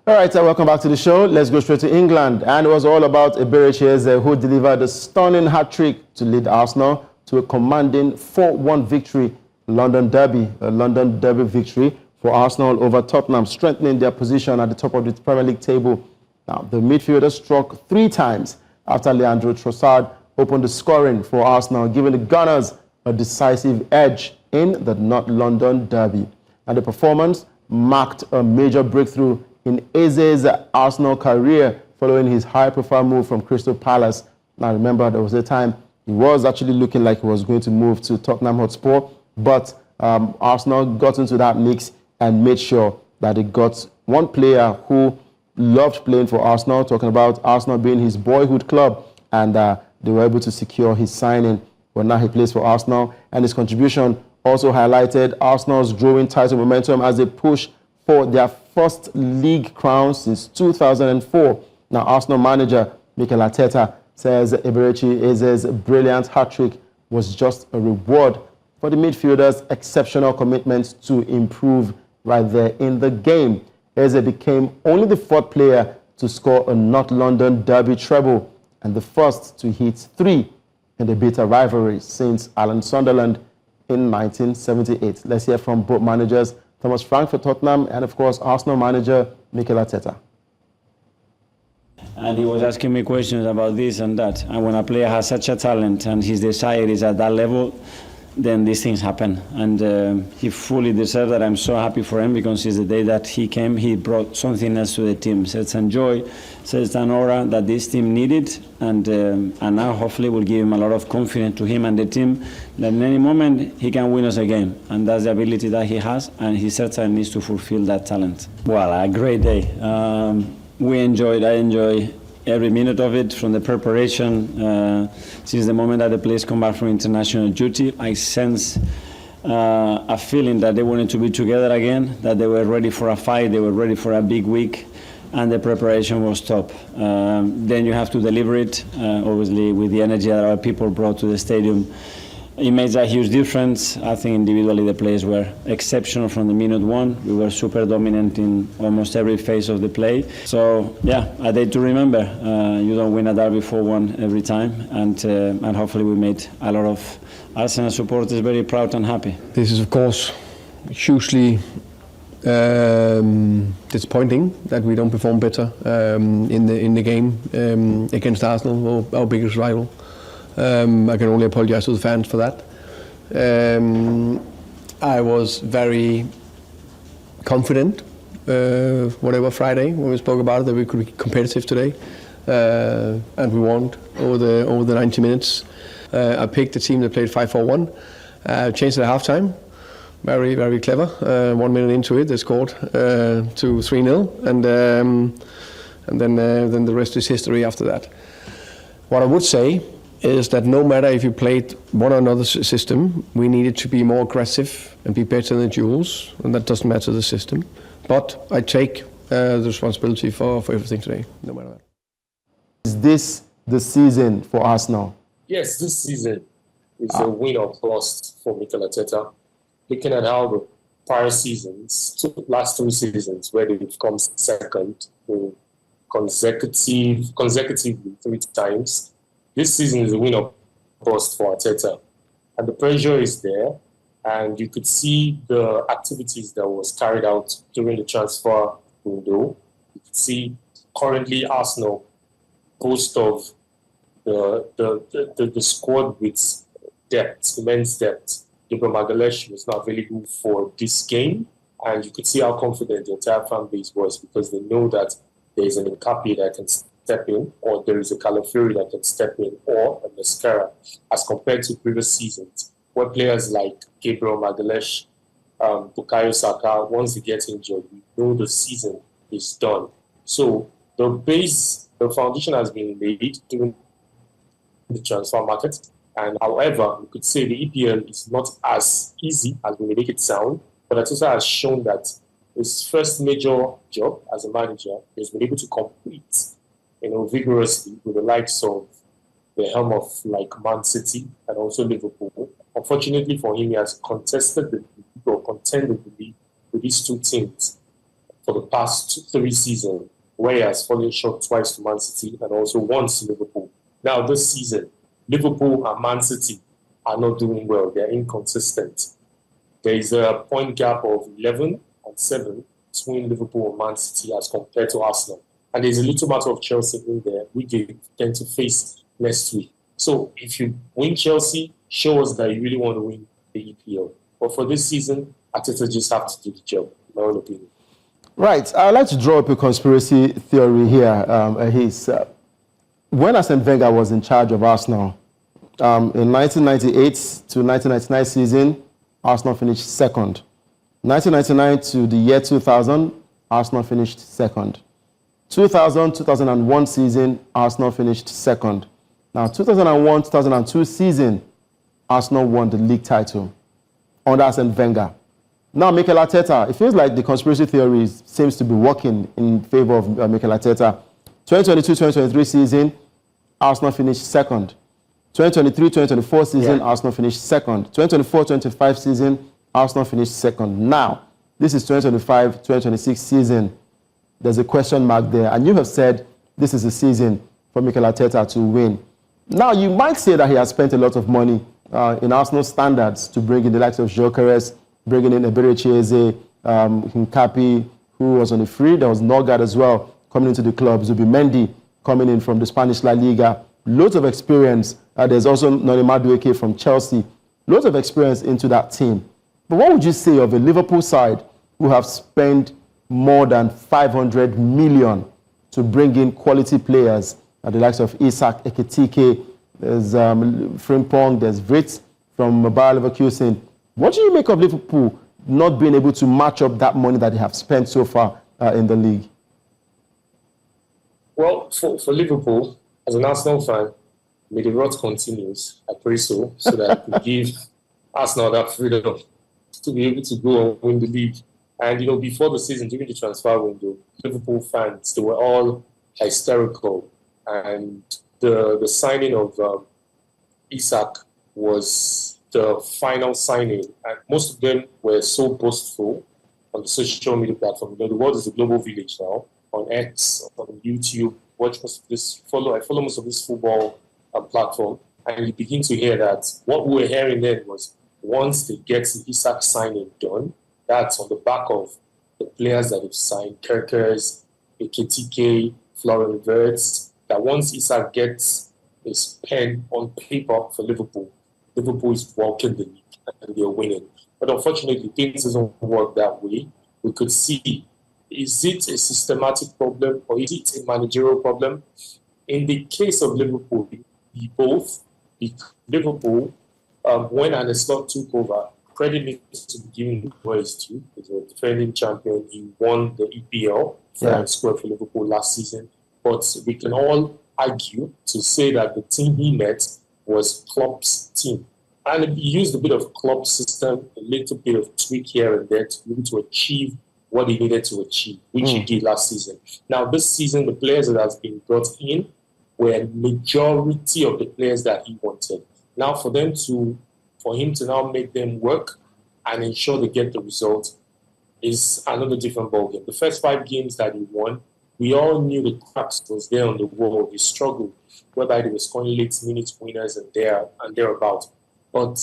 All right, so welcome back to the show. Let's go straight to England. And it was all about Eberechi Eze, who delivered a stunning hat-trick to lead Arsenal to a commanding 4-1 victory, a London Derby victory for Arsenal over Tottenham, strengthening their position at the top of the Premier League table. Now, the midfielder struck 3 times after Leandro Trossard opened the scoring for Arsenal, giving the Gunners a decisive edge in the North London Derby. And the performance marked a major breakthrough in Eze's Arsenal career following his high-profile move from Crystal Palace. Now, remember, there was a time he was actually looking like he was going to move to Tottenham Hotspur, but Arsenal got into that mix and made sure that they got one player who loved playing for Arsenal, talking about Arsenal being his boyhood club, and they were able to secure his signing. But now he plays for Arsenal, and his contribution also highlighted Arsenal's growing title momentum as they push for their first league crown since 2004. Now, Arsenal manager Mikel Arteta says Eberechi Eze's brilliant hat-trick was just a reward for the midfielder's exceptional commitment to improve right there in the game. Eze became only the 4th player to score a North London Derby treble and the first to hit 3 in the bitter rivalry since Alan Sunderland in 1978. Let's hear from both managers, Thomas Frank for Tottenham and, of course, Arsenal manager Mikel Arteta. And he was asking me questions about this and that. And when a player has such a talent and his desire is at that level, then these things happen. And he fully deserves that. I'm so happy for him because since the day that he came, he brought something else to the team. Certain joy, certain aura that this team needed. And now hopefully will give him a lot of confidence to him and the team that in any moment he can win us a game. And that's the ability that he has. And he certainly needs to fulfill that talent. Well, a great day. I enjoy every minute of it, from the preparation, since the moment that the players come back from international duty. I sense a feeling that they wanted to be together again, that they were ready for a fight, they were ready for a big week, and the preparation was top. Then you have to deliver it, obviously with the energy that our people brought to the stadium. It made a huge difference. I think individually the players were exceptional from the minute 1. We were super dominant in almost every phase of the play. So yeah, a day to remember. You don't win a derby 4-1 every time, and hopefully we made a lot of Arsenal supporters very proud and happy. This is of course hugely disappointing that we don't perform better in the game against Arsenal, our biggest rival. I can only apologize to the fans for that. I was very confident, whatever Friday, when we spoke about it, that we could be competitive today, and we won over the 90 minutes. I picked a team that played 5-4-1, changed it at halftime. Very, very clever. 1 minute into it, they scored to 3-0, and then the rest is history after that. What I would say is that no matter if you played one or another system, we needed to be more aggressive and be better in the duels, and that doesn't matter the system. But I take the responsibility for everything today, no matter what. Is this the season for Arsenal? Yes, this season is a win or bust for Mikel Arteta. Looking at how the prior seasons, last 2 seasons, where they've come second consecutively 3 times, this season is a win or bust for Arteta. And the pressure is there. And you could see the activities that was carried out during the transfer window. You could see currently Arsenal boast of the squad with depth, immense depth. Gabriel Magalhaes was not available for this game. And you could see how confident the entire fan base was, because they know that there is an Nkapi that can step in, or there is a Calafiori that can step in, or a Mascara, as compared to previous seasons, where players like Gabriel Magalhaes, Bukayo Saka, once they get injured, we know the season is done. So the foundation has been laid during the transfer market. And however, we could say the EPL is not as easy as we make it sound, but Arteta has shown that his first major job as a manager has been able to compete, vigorously with the likes of the helm of like Man City and also Liverpool. Unfortunately for him, he has contended the league with these 2 teams for the past 3 seasons, where he has fallen short twice to Man City and also once to Liverpool. Now, this season, Liverpool and Man City are not doing well. They're inconsistent. There is a point gap of 11 and 7 between Liverpool and Man City as compared to Arsenal. And there's a little matter of Chelsea in there, which they tend to face next week. So if you win Chelsea, show us that you really want to win the EPL. But for this season, Arteta just have to do the job, in my own opinion. Right. I'd like to draw up a conspiracy theory here. When Arsene Wenger was in charge of Arsenal, in 1998 to 1999 season, Arsenal finished second. 1999 to the year 2000, Arsenal finished second. 2000-2001 season, Arsenal finished second. Now, 2001-2002 season, Arsenal won the league title under Arsene Wenger. Now, Mikel Arteta, it feels like the conspiracy theory seems to be working in favor of Mikel Arteta. 2022-2023 season, Arsenal finished second. 2023-2024 season, Arsenal finished second. 2024-2025 season, Arsenal finished second. Now, this is 2025-2026 season. There's a question mark there. And you have said this is a season for Mikel Arteta to win. Now, you might say that he has spent a lot of money in Arsenal standards to bring in the likes of Gyökeres, bringing in Eberechi Eze, Hincapi, who was on a free. There was Norgard as well coming into the club. Zubimendi coming in from the Spanish La Liga. Loads of experience. There's also Noni Madueke from Chelsea. Loads of experience into that team. But what would you say of a Liverpool side who have spent more than 500 million to bring in quality players, the likes of Isak, Ekitike, there's Frimpong, there's Wits from Bayer Leverkusen. What do you make of Liverpool not being able to match up that money that they have spent so far in the league? Well, for Liverpool, as an Arsenal fan, may the rot continues. I pray so that we give Arsenal that freedom to be able to go and win the league. And, before the season, during the transfer window, Liverpool fans, they were all hysterical. And the signing of Isak was the final signing. And most of them were so boastful on the social media platform. The world is a global village now. On X, on YouTube, I follow most of this football platform. And you begin to hear that what we were hearing then was once they get the Isak signing done, that's on the back of the players that have signed, Gyökeres, Ekitike, Florian Wirtz, that once Isak gets his pen on paper for Liverpool, Liverpool is walking the league and they're winning. But unfortunately, things doesn't work that way. We could see, is it a systematic problem or is it a managerial problem? In the case of Liverpool, both. Liverpool, when Arne Slot took over, credit needs to be given where it's due. He's a defending champion. He won the EPL and scored for Liverpool last season. But we can all argue to say that the team he met was Klopp's team. And he used a bit of Klopp's system, a little bit of tweak here and there to be able to achieve what he needed to achieve, which he did last season. Now, this season, the players that have been brought in were majority of the players that he wanted. Now, for him to now make them work and ensure they get the result is another different ballgame. The first 5 games that he won, we all knew the cracks was there on the wall. He struggled, whereby they were scoring late minute winners and thereabout. But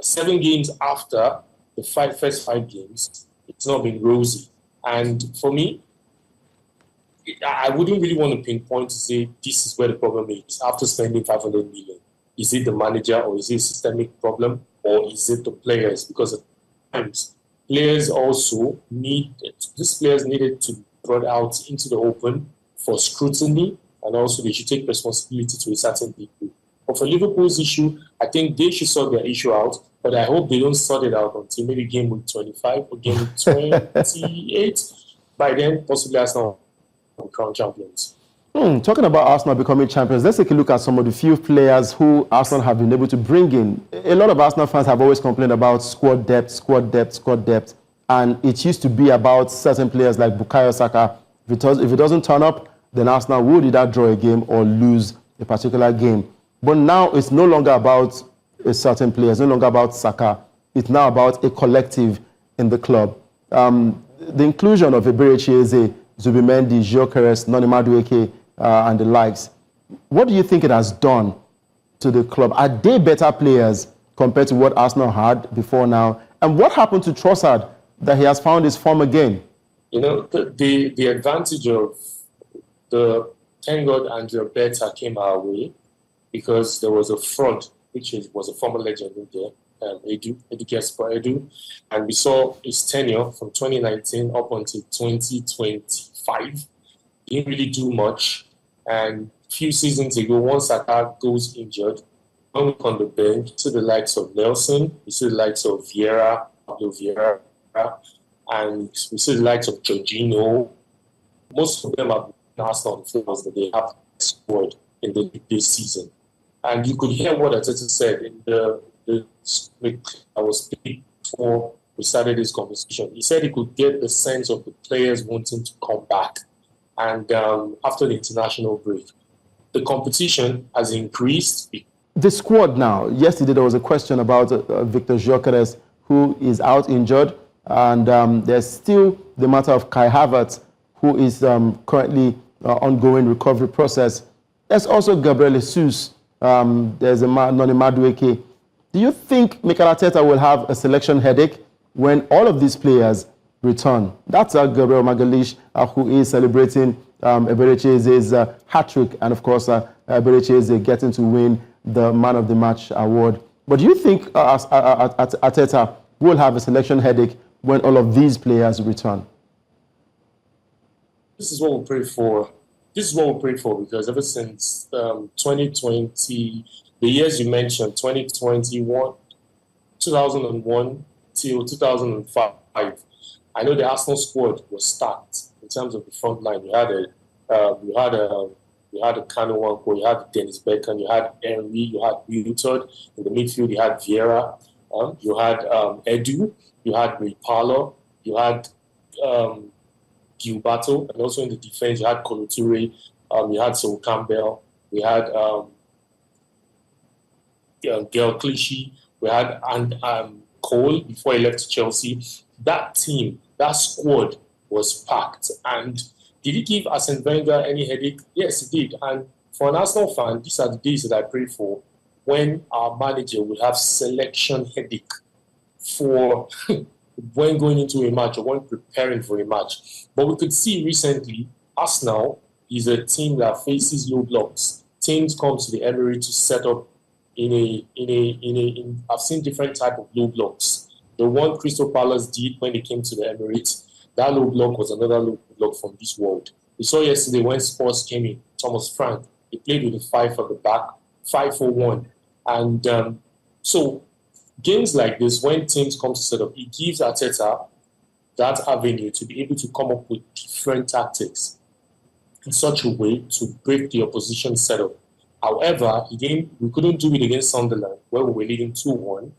7 games after the first 5 games, it's not been rosy. And for me, I wouldn't really want to pinpoint to say this is where the problem is after spending 500 million. Is it the manager or is it a systemic problem or is it the players? Because at times, players needed to be brought out into the open for scrutiny and also they should take responsibility to a certain degree. But for Liverpool's issue, I think they should sort their issue out, but I hope they don't sort it out until maybe game week 25 or game week 28. By then, possibly Arsenal will become champions. Talking about Arsenal becoming champions, let's take a look at some of the few players who Arsenal have been able to bring in. A lot of Arsenal fans have always complained about squad depth, and it used to be about certain players like Bukayo Saka. If it doesn't turn up, then Arsenal will either draw a game or lose a particular game. But now it's no longer about a certain player, it's no longer about Saka. It's now about a collective in the club. the inclusion of Eberechi Eze, Zubimendi, Gyökeres, Noni Madueke, and the likes, what do you think it has done to the club? Are they better players compared to what Arsenal had before now? And what happened to Trossard that he has found his form again? You know, the advantage of the, thank God Andrea Beta came our way, because there was a fraud, was a former legend in there, Edu, and we saw his tenure from 2019 up until 2025. He didn't really do much, and a few seasons ago, once Saka goes injured, when we on the bench, you see the likes of Nelson, you see the likes of Pablo Vieira, and we see the likes of Jorginho. Most of them have been Arsenal players that they have scored in this season. And you could hear what Arteta said in the week I was speaking before we started this conversation. He said he could get the sense of the players wanting to come back. And after the international break, the competition has increased. The squad now, yesterday there was a question about Victor Gyökeres, who is out injured. And there's still the matter of Kai Havertz, who is currently ongoing recovery process. There's also Gabriel Jesus. There's a Noni Madueke. Do you think Mikel Arteta will have a selection headache when all of these players return? That's Gabriel Magalhaes, who is celebrating Eberechi Eze's hat-trick, and of course Eberechi Eze getting to win the Man of the Match award. But do you think Arteta will have a selection headache when all of these players return? This is what we pray for. This is what we pray for, because ever since 2020, the years you mentioned, 2021, 2001 till 2005, I know the Arsenal squad was stacked in terms of the front line. You had a Kanu Wanko, you had Dennis Beckham, you had Henry, you had Wiltord. In the midfield, you had Vieira, you had Edu, you had Ripalo, you had Gilberto, and also in the defense, you had Koloture, you had Sol Campbell, we had Gael Clichy, we had Cole before he left to Chelsea. That team, that squad was packed. And did it give Arsene Wenger any headache? Yes, it did. And for an Arsenal fan, these are the days that I pray for, when our manager will have selection headache for when going into a match or when preparing for a match. But we could see recently, Arsenal is a team that faces low blocks. Teams come to the Emirates to set up I've seen different type of low blocks. The one Crystal Palace did when they came to the Emirates, that low block was another low block from this world. We saw yesterday when Spurs came in, Thomas Frank, he played with a 5 at the back, 5-4-1. And so games like this, when teams come to set up, it gives Arteta that avenue to be able to come up with different tactics in such a way to break the opposition setup. However, we couldn't do it against Sunderland, where we were leading 2-1,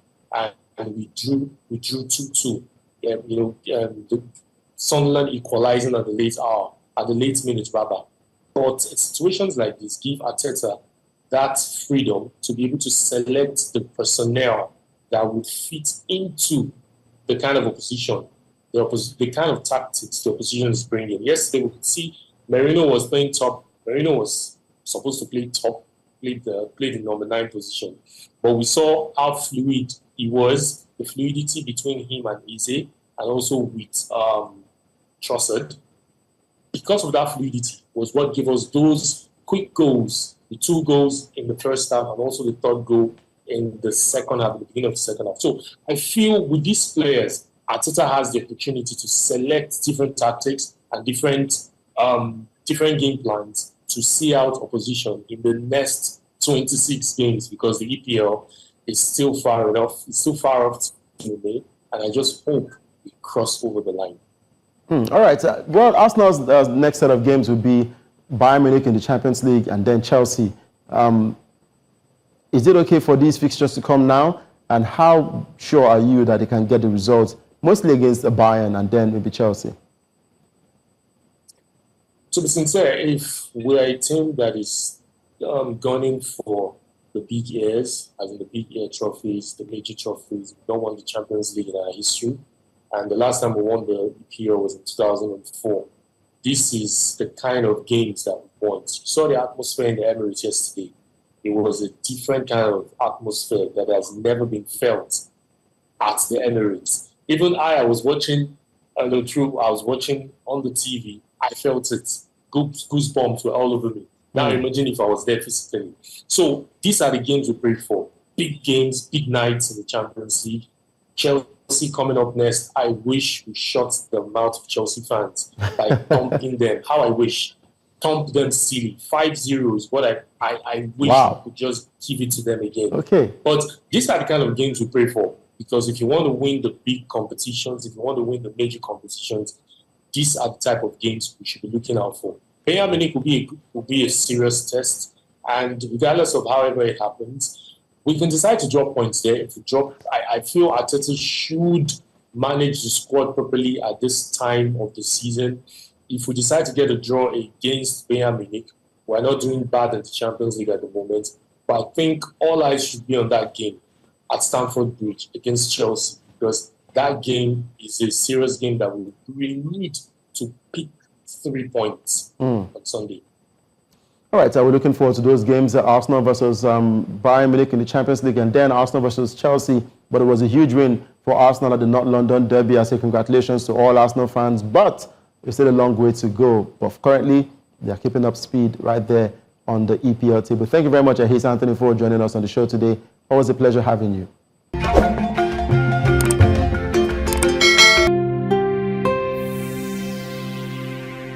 and we drew 2-2. The Sunderland equalizing at the late minute, rather. But situations like this give Arteta that freedom to be able to select the personnel that would fit into the kind of opposition, the kind of tactics the opposition is bringing. Yesterday, we could see Merino was playing top. Merino was supposed to play top, played the number 9 position. But we saw how fluid he was, the fluidity between him and Eze, and also with Trossard. Because of that fluidity was what gave us those quick goals, the 2 goals in the first half and also the 3rd goal in the second half, at the beginning of the second half. So I feel with these players, Arteta has the opportunity to select different tactics and different game plans to see out opposition in the next 26 games, because the EPL is still far enough. It's still far off to be made, and I just hope we cross over the line. All right. Well, Arsenal's next set of games will be Bayern Munich in the Champions League and then Chelsea. Is it okay for these fixtures to come now? And how sure are you that they can get the results, mostly against Bayern and then maybe Chelsea? To be sincere, if we're a team that is gunning for the big airs, as in the big air trophies, the major trophies, we don't want the Champions League in our history, And the last time we won the EPL was in 2004. This is the kind of games that we want. You saw the atmosphere in the Emirates yesterday. It was a different kind of atmosphere that has never been felt at the Emirates. Even I was watching, I was watching on the TV. I felt it. Goosebumps were all over me. Now imagine if I was there physically. So these are the games we pray for. Big games, big nights in the Champions League. Chelsea coming up next. I wish we shut the mouth of Chelsea fans by thumping them. How I wish. Thump them silly. 5-0 is what I wish we could just give it to them again. Okay. But these are the kind of games we pray for. Because if you want to win the big competitions, if you want to win the major competitions, these are the type of games we should be looking out for. Bayern Munich will be a serious test. And regardless of however it happens, we can decide to drop points there. If we drop, I feel Arteta should manage the squad properly at this time of the season. If we decide to get a draw against Bayern Munich, we're not doing bad in the Champions League at the moment. But I think all eyes should be on that game at Stamford Bridge against Chelsea, because that game is a serious game that we really need to pick 3 points on Sunday. All right, so we're looking forward to those games, Arsenal versus Bayern Munich in the Champions League, and then Arsenal versus Chelsea. But it was a huge win for Arsenal at the North London Derby. I say congratulations to all Arsenal fans, but it's still a long way to go. But currently, they're keeping up speed right there on the EPL table. Thank you very much, Ahis Anthony, for joining us on the show today. Always a pleasure having you.